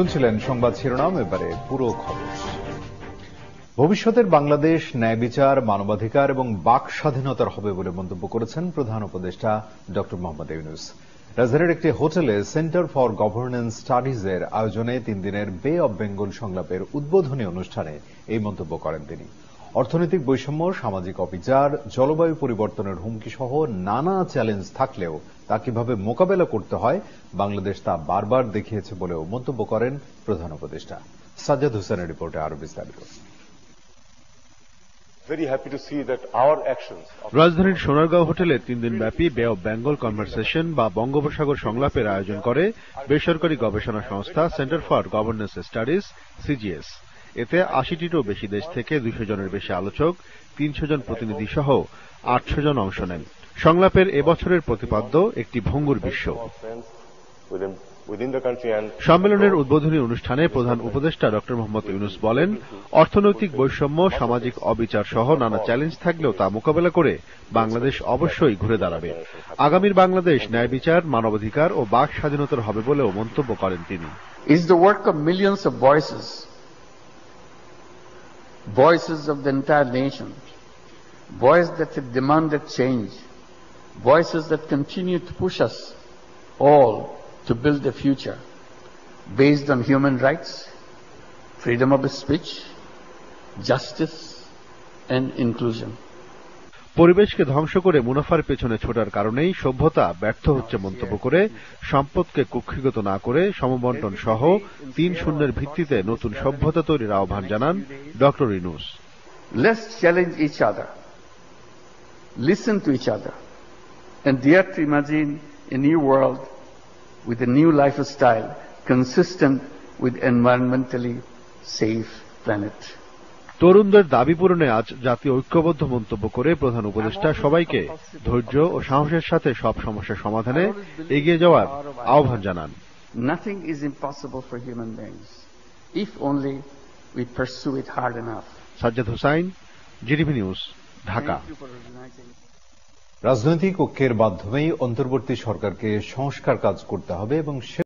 শুনছিলেন সংবাদ শিরোনাম, এবারে পুরো খবর। ভবিষ্যতের বাংলাদেশ ন্যায় বিচার, মানবাধিকার এবং বাক স্বাধীনতার হবে বলে মন্তব্য করেছেন প্রধান উপদেষ্টা ড মোহাম্মদ ইউনূস। রাজধানীর একটি হোটেলে সেন্টার ফর গভর্নেন্স স্টাডিজের আয়োজনে 3 দিনের বে অব বেঙ্গল সংলাপের উদ্বোধনী অনুষ্ঠানে এই মন্তব্য করেন তিনি। অর্থনৈতিক বৈষম্য, সামাজিক অবিচার, জলবায়ু পরিবর্তনের হুমকি সহ নানা চ্যালেঞ্জ থাকলেও তা কিভাবে মোকাবেলা করতে হয় বাংলাদেশ তা বারবার দেখিয়েছে বলেও মন্তব্য করেন প্রধান উপদেষ্টা। সাজ্জাদ হোসেনের রিপোর্টে আরো বিস্তারিত। রাজধানীর সোনারগাঁও হোটেলে 3 দিনব্যাপী বে অব বেঙ্গল কনভারসেশন বা বঙ্গোপসাগর সংলাপের আয়োজন করে বেসরকারি গবেষণা সংস্থা centre for governance studies CGS. এতে 80টিরও বেশি দেশ থেকে 200 জনের বেশি আলোচক, 300 জন প্রতিনিধি সহ 800 জন অংশ নেন। সংলাপের এবছরের প্রতিপাদ্য একটি ভঙ্গুর বিশ্ব। সম্মেলনের উদ্বোধনী অনুষ্ঠানে প্রধান উপদেষ্টা ড মোহাম্মদ ইউনূস বলেন, অর্থনৈতিক বৈষম্য, সামাজিক অবিচার সহ নানা চ্যালেঞ্জ থাকলেও তা মোকাবেলা করে বাংলাদেশ অবশ্যই ঘুরে দাঁড়াবে। আগামীর বাংলাদেশ ন্যায় বিচার, মানবাধিকার ও বাক স্বাধীনতার হবে বলেও মন্তব্য করেন তিনি। Is the work of millions of voices of the entire nation, voices that have demanded change, voices that continue to push us all to build a future based on human rights, freedom of speech, justice and inclusion. পরিবেশকে ধ্বংস করে মুনাফার পেছনে ছোটার কারণেই সভ্যতা ব্যর্থ হচ্ছে মন্তব্য করে সম্পদকে কুক্ষিগত না করে সমবন্টন সহ 3 শূন্যের ভিত্তিতে নতুন সভ্যতা তৈরির আহ্বান জানান ড Yunus. Let's challenge each other, listen to each other and dare to imagine a new world with a new lifestyle consistent with environmentally safe planet. তরুণদের দাবি পূরণে আজ জাতীয় ঐক্যবদ্ধ মন্তব্য করে প্রধান উপদেষ্টা সবাইকে ধৈর্য ও সাহসের সাথে সব সমস্যার সমাধানে এগিয়ে যাওয়ার আহ্বান জানান। Nothing is impossible for human beings if only we pursue it hard enough. Sajjad Hossain, GTV news, Dhaka. রাজনৈতিক ঐক্যের মাধ্যমেই অন্তর্বর্তী সরকারকে সংস্কার কাজ করতে হবে এবং